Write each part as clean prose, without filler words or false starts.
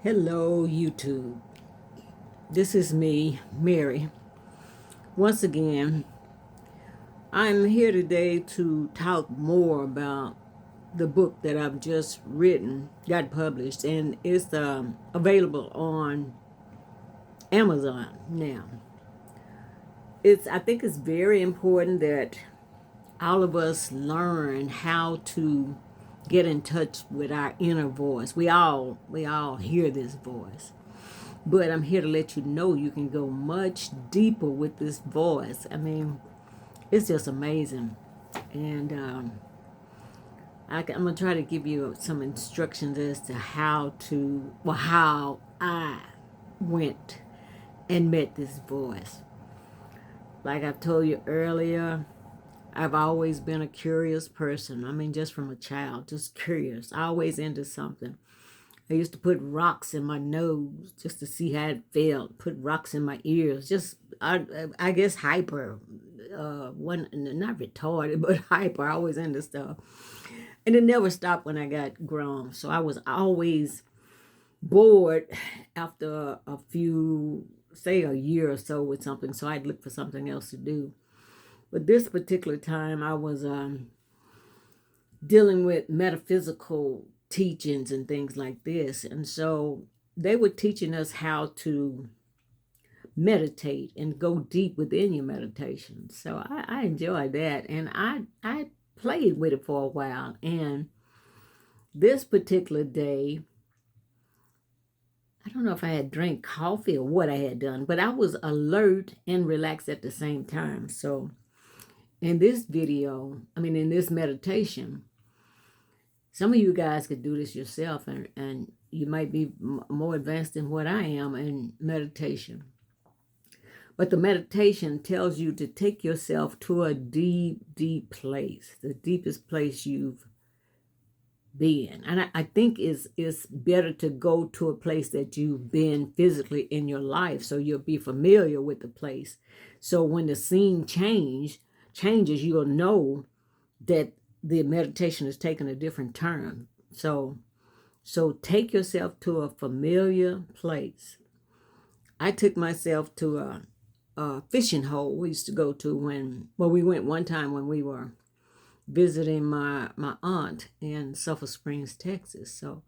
Hello, YouTube. This is me, Mary. Once again, I'm here today to talk more about the book that I've just written, got published, and it's available on Amazon now. I think it's very important that all of us learn how to get in touch with our inner voice. We all hear this voice. But I'm here to let you know you can go much deeper with this voice. I mean, it's just amazing. And I'm going to try to give you some instructions as to how I went and met this voice. Like I've told you earlier, I've always been a curious person. I mean, just from a child, just curious, always into something. I used to put rocks in my nose just to see how it felt. Put rocks in my ears. I guess hyper. One not retarded, but hyper. Always into stuff, and it never stopped when I got grown. So I was always bored after a few, say a year or so with something. So I'd look for something else to do. But this particular time, I was dealing with metaphysical teachings and things like this. And so they were teaching us how to meditate and go deep within your meditation. So I enjoyed that. And I played with it for a while. And this particular day, I don't know if I had drank coffee or what I had done, but I was alert and relaxed at the same time. So in this in this meditation, some of you guys could do this yourself, and you might be more advanced than what I am in meditation. But the meditation tells you to take yourself to a deep, deep place, the deepest place you've been. And I think it's better to go to a place that you've been physically in your life, so you'll be familiar with the place. So when the scene changes, you'll know that the meditation is taking a different turn. So take yourself to a familiar place. I took myself to a fishing hole we used to go to we went one time when we were visiting my aunt in Sulphur Springs, Texas. So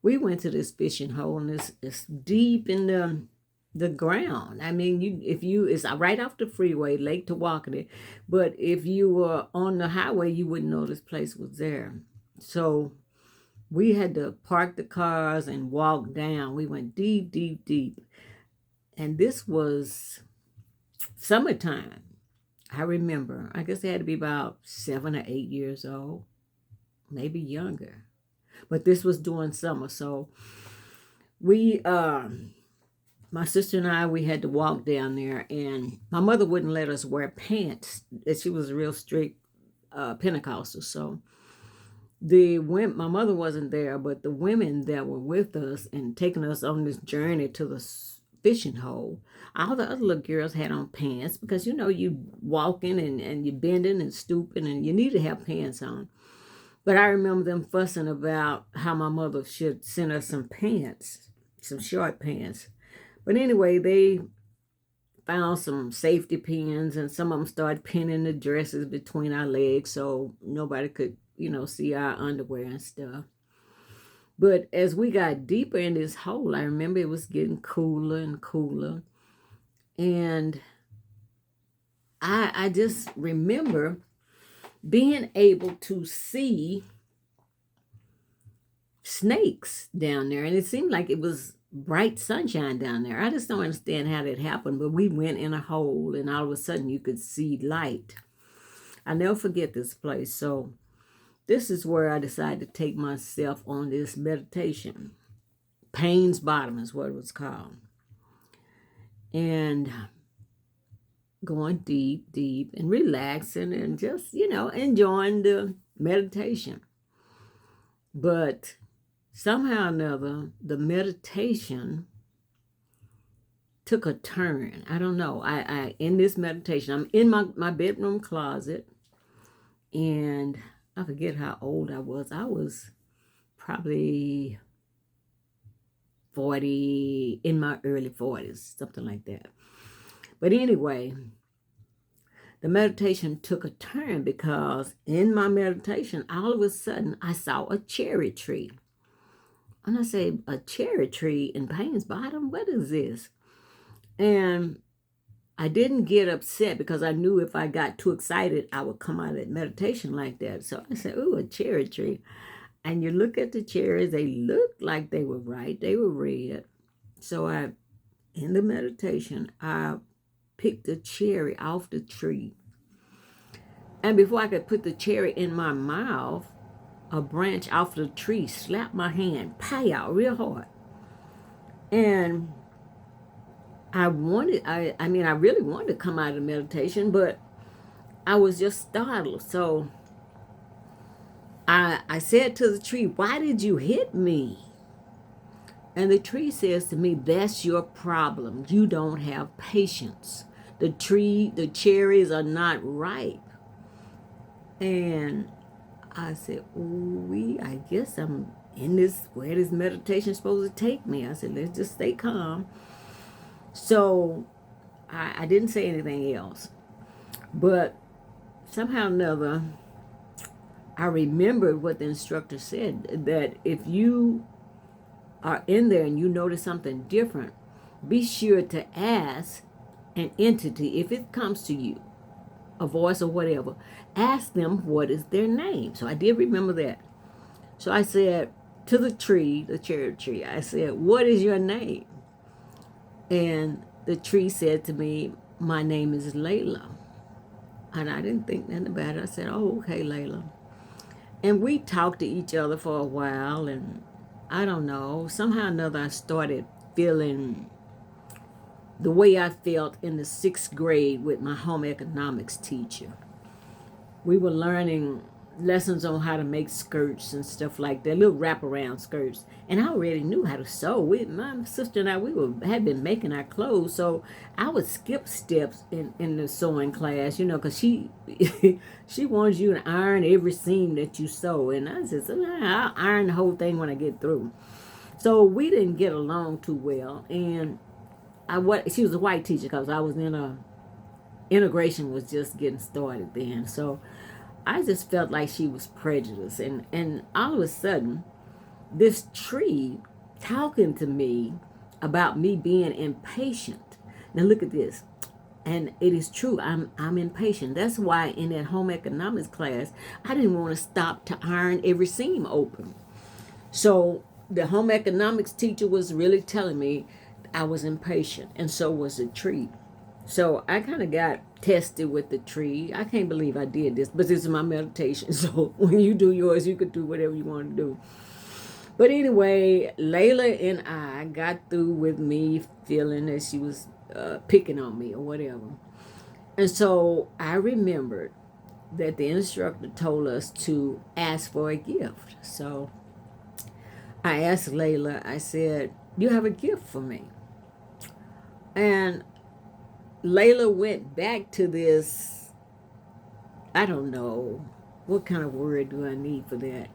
we went to this fishing hole, and it's deep in the ground. I mean, it's right off the freeway, Lake Tawakoni, but if you were on the highway, you wouldn't know this place was there. So we had to park the cars and walk down. We went deep, deep, deep. And this was summertime. I remember, I guess I had to be about 7 or 8 years old, maybe younger. But this was during summer. So we, my sister and I, we had to walk down there, and my mother wouldn't let us wear pants. She was a real strict Pentecostal. So my mother wasn't there, but the women that were with us and taking us on this journey to the fishing hole, all the other little girls had on pants because you walking and you bending and stooping, and you need to have pants on. But I remember them fussing about how my mother should send us some pants, some short pants. But anyway, they found some safety pins, and some of them started pinning the dresses between our legs so nobody could see our underwear and stuff. But as we got deeper in this hole, I remember it was getting cooler and cooler. And I just remember being able to see snakes down there. And it seemed like it was bright sunshine down there. I just don't understand how that happened. But we went in a hole, and all of a sudden you could see light. I'll never forget this place. So this is where I decided to take myself on this meditation. Payne's Bottom is what it was called. And going deep, deep, and relaxing and just, enjoying the meditation. But somehow or another, the meditation took a turn. I don't know. I in this meditation, I'm in my bedroom closet, and I forget how old I was. I was probably 40, in my early 40s, something like that. But anyway, the meditation took a turn because in my meditation, all of a sudden, I saw a cherry tree. And I said, a cherry tree in Payne's Bottom? What is this? And I didn't get upset because I knew if I got too excited, I would come out of that meditation like that. So I said, ooh, a cherry tree. And you look at the cherries, they looked like they were right. They were red. So in the meditation, I picked a cherry off the tree. And before I could put the cherry in my mouth, a branch off the tree slapped my hand, pow, real hard. And I really wanted to come out of meditation, but I was just startled. So I said to the tree, why did you hit me? And the tree says to me, that's your problem. You don't have patience. The cherries are not ripe. And I said, ooh, I guess I'm in this, where this meditation is supposed to take me. I said, let's just stay calm. So I didn't say anything else. But somehow or another, I remembered what the instructor said, that if you are in there and you notice something different, be sure to ask an entity, if it comes to you, a voice or whatever, ask them what is their name. So I did remember that. So I said to the tree, the cherry tree, I said, what is your name? And the tree said to me, my name is Layla. And I didn't think nothing about it. I said, oh, okay, Layla. And we talked to each other for a while, and I don't know, somehow or another I started feeling the way I felt in the 6th grade with my home economics teacher. We were learning lessons on how to make skirts and stuff like that, little wraparound skirts. And I already knew how to sew. My sister and I, had been making our clothes, so I would skip steps in the sewing class, because she she wants you to iron every seam that you sew. And I said, I'll iron the whole thing when I get through. So we didn't get along too well. And she was a white teacher because I was integration was just getting started then. So I just felt like she was prejudiced. And all of a sudden, this tree talking to me about me being impatient. Now look at this. And it is true, I'm impatient. That's why in that home economics class, I didn't want to stop to iron every seam open. So the home economics teacher was really telling me I was impatient, and so was the tree. So I kind of got tested with the tree. I can't believe I did this, but this is my meditation. So when you do yours, you could do whatever you want to do. But anyway, Layla and I got through with me feeling that she was picking on me or whatever. And so I remembered that the instructor told us to ask for a gift. So I asked Layla, I said, you have a gift for me? And Layla went back to this, I don't know, what kind of word do I need for that?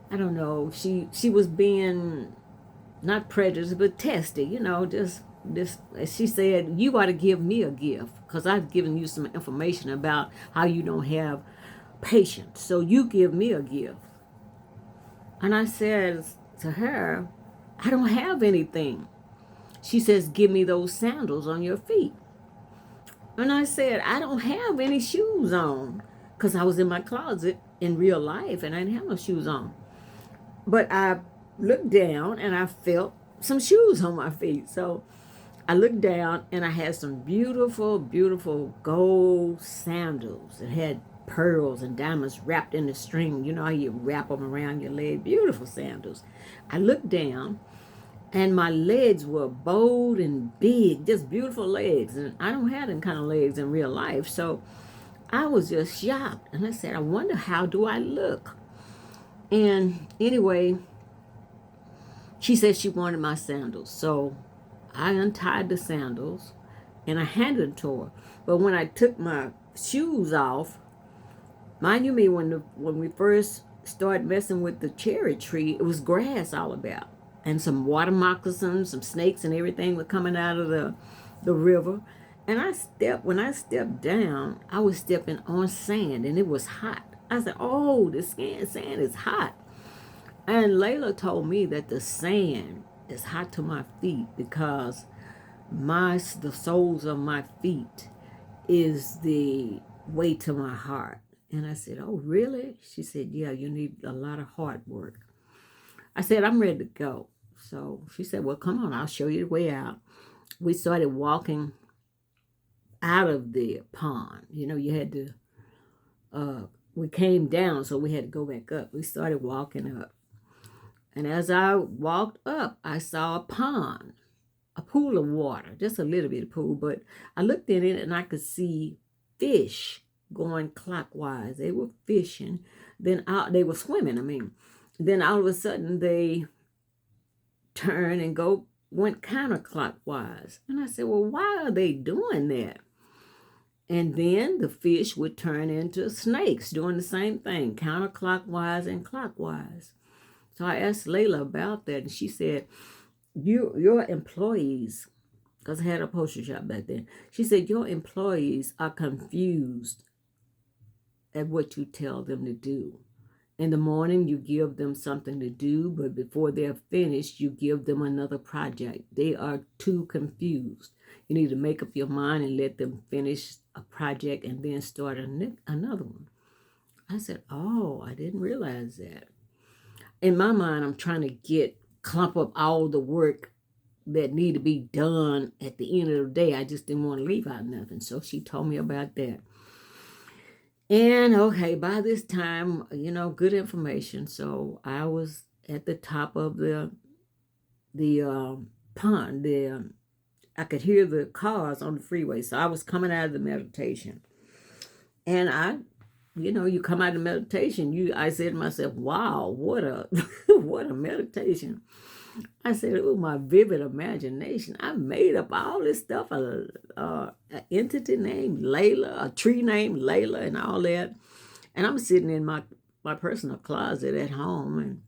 I don't know. She was being not prejudiced, but testy, just this. She said, you ought to give me a gift because I've given you some information about how you don't have patience. So you give me a gift. And I said to her, I don't have anything. She says, give me those sandals on your feet. And I said, I don't have any shoes on because I was in my closet in real life and I didn't have no shoes on. But I looked down and I felt some shoes on my feet. So I looked down and I had some beautiful, beautiful gold sandals. It had pearls and diamonds wrapped in the string. You know how you wrap them around your leg? Beautiful sandals. I looked down and my legs were bold and big, just beautiful legs. And I don't have them kind of legs in real life. So I was just shocked. And I said, I wonder, how do I look? And anyway, she said she wanted my sandals. So I untied the sandals and I handed them to her. But when I took my shoes off, mind you when we first started messing with the cherry tree, it was grass all about. and some water moccasins, some snakes and everything were coming out of the river. And when I stepped down, I was stepping on sand and it was hot. I said, oh, the sand is hot. And Layla told me that the sand is hot to my feet because the soles of my feet is the way to my heart. And I said, oh, really? She said, yeah, you need a lot of hard work. I said, I'm ready to go. So she said, well, come on, I'll show you the way out. We started walking out of the pond. You know, you had to, we came down, so we had to go back up. We started walking up. And as I walked up, I saw a pond, a pool of water, just a little bit of pool. But I looked in it and I could see fish going clockwise. They were fishing. Then they were swimming, I mean. Then all of a sudden they turned and went counterclockwise. And I said, well, why are they doing that? And then the fish would turn into snakes doing the same thing, counterclockwise and clockwise. So I asked Layla about that, and she said, your employees, because I had a poster shop back then, she said, your employees are confused at what you tell them to do. In the morning, you give them something to do, but before they're finished, you give them another project. They are too confused. You need to make up your mind and let them finish a project and then start another one. I said, oh, I didn't realize that. In my mind, I'm trying to clump up all the work that need to be done at the end of the day. I just didn't want to leave out nothing. So she told me about that. And okay, by this time, you know, good information. So I was at the top of the pond. I could hear the cars on the freeway. So I was coming out of the meditation. And you come out of meditation, I said to myself, wow, what a what a meditation. I said, it was my vivid imagination. I made up all this stuff, an entity named Layla, a tree named Layla, and all that. And I'm sitting in my personal closet at home.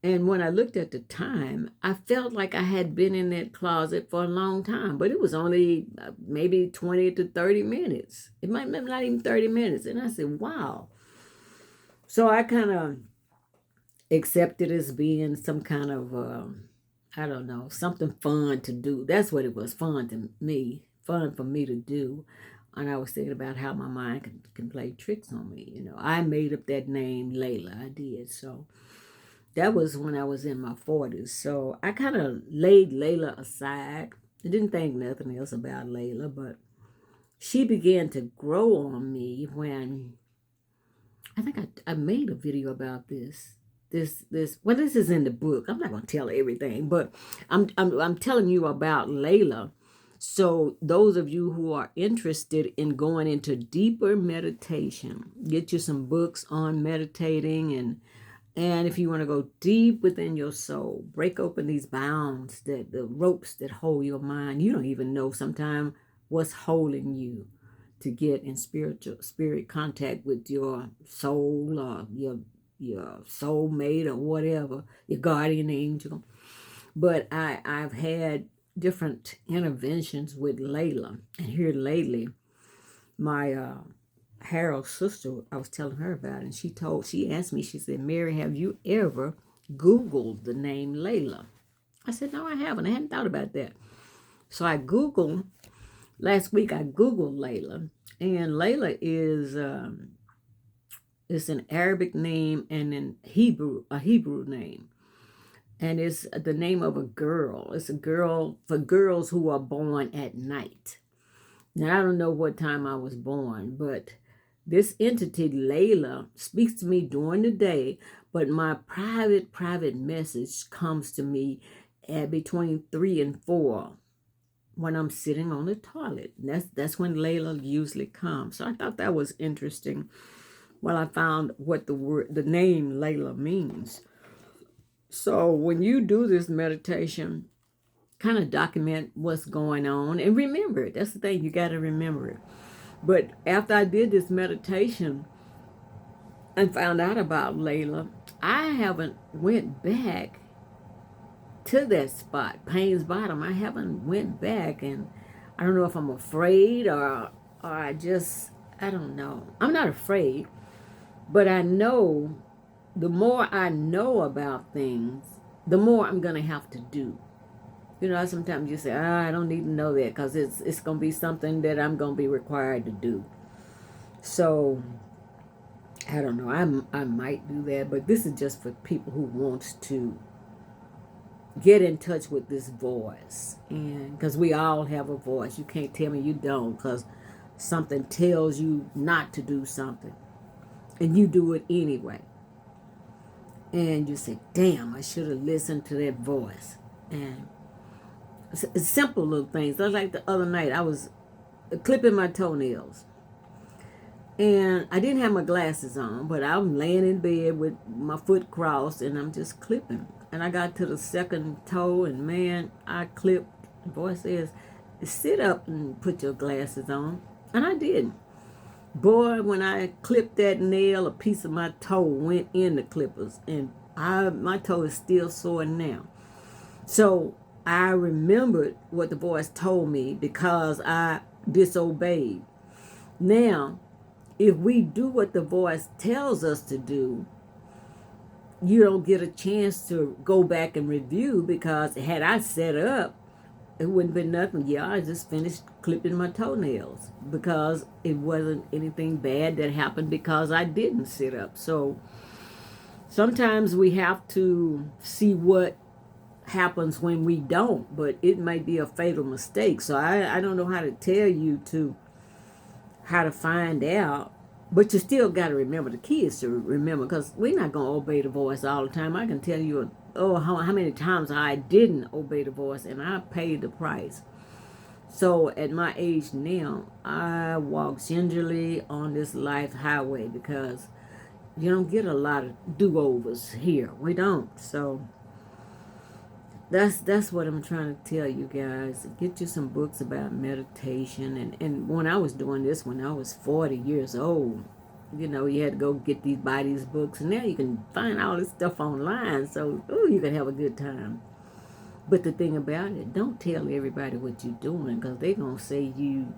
And when I looked at the time, I felt like I had been in that closet for a long time. But it was only maybe 20 to 30 minutes. It might not even 30 minutes. And I said, wow. So I kind of accepted as being some kind of, I don't know, something fun to do. That's what it was, fun for me to do. And I was thinking about how my mind can play tricks on me. You know, I made up that name, Layla. I did. So that was when I was in my 40s. So I kind of laid Layla aside. I didn't think nothing else about Layla, but she began to grow on me when I think I made a video about this. This is in the book. I'm not going to tell everything, but I'm telling you about Layla. So those of you who are interested in going into deeper meditation, get you some books on meditating, and if you want to go deep within your soul, break open these bounds, the ropes that hold your mind. You don't even know sometimes what's holding you to get in spirit contact with your soul or your soulmate or whatever, your guardian angel. But I've had different interventions with Layla. And here lately, my Harold's sister, I was telling her about it, and she asked me, she said, Mary, have you ever Googled the name Layla? I said, no, I haven't. I hadn't thought about that. So last week I Googled Layla, and Layla is it's an Arabic name and a Hebrew name. And it's the name of a girl. It's a girl for girls who are born at night. Now, I don't know what time I was born, but this entity, Layla, speaks to me during the day, but my private message comes to me at between 3 and 4 when I'm sitting on the toilet. That's when Layla usually comes. So I thought that was interesting. Well, I found what the name Layla means. So when you do this meditation, kind of document what's going on and remember it. That's the thing, you got to remember it. But after I did this meditation and found out about Layla, I haven't went back to that spot, Payne's Bottom. I haven't went back, and I don't know if I'm afraid or I don't know. I'm not afraid, but I know the more I know about things, the more I'm gonna have to do. You know, sometimes you say, I don't need to know that because it's gonna be something that I'm gonna be required to do. So I don't know. I might do that, but this is just for people who wants to get in touch with this voice, and because we all have a voice. You can't tell me you don't, because something tells you not to do something, and you do it anyway. And you say, damn, I should have listened to that voice. And it's simple little things. Like the other night, I was clipping my toenails. And I didn't have my glasses on, but I'm laying in bed with my foot crossed, and I'm just clipping. And I got to the second toe, and man, I clipped. The voice says, sit up and put your glasses on. And I did. Boy, when I clipped that nail, a piece of my toe went in the clippers, and my toe is still sore now. So I remembered what the voice told me because I disobeyed. Now, if we do what the voice tells us to do, you don't get a chance to go back and review, because had I set up, it wouldn't have been nothing. Yeah, I just finished clipping my toenails because it wasn't anything bad that happened because I didn't sit up. So sometimes we have to see what happens when we don't, but it may be a fatal mistake. So I don't know how to tell you how to find out, but you still got to remember. The key is to remember, because we're not going to obey the voice all the time. I can tell you how many times I didn't obey the voice, and I paid the price. So at my age now, I walk gingerly on this life highway, because you don't get a lot of do-overs here. We don't. So that's what I'm trying to tell you guys. Get you some books about meditation. And when I was doing this, when I was 40 years old, you had to go buy these books. And now you can find all this stuff online. So, you can have a good time. But the thing about it, don't tell everybody what you're doing, because they're going to say you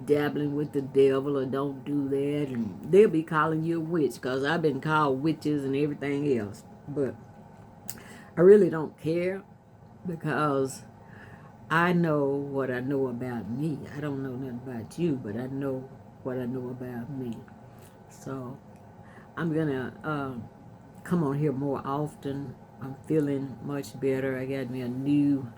dabbling with the devil, or don't do that. And they'll be calling you a witch, because I've been called witches and everything else. But I really don't care, because I know what I know about me. I don't know nothing about you, but I know what I know about me. So I'm going to come on here more often. I'm feeling much better. I got me a new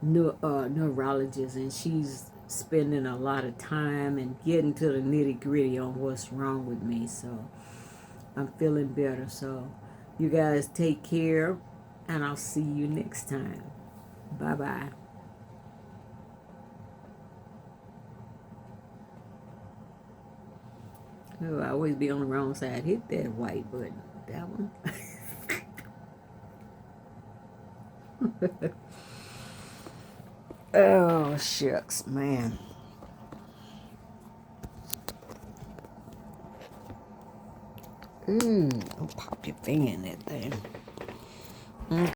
neurologist, and she's spending a lot of time and getting to the nitty gritty on what's wrong with me. So I'm feeling better. So you guys take care, and I'll see you next time. Bye-bye. Oh, I always be on the wrong side. Hit that white button. That one. Oh, shucks, man. Don't pop your finger in that thing.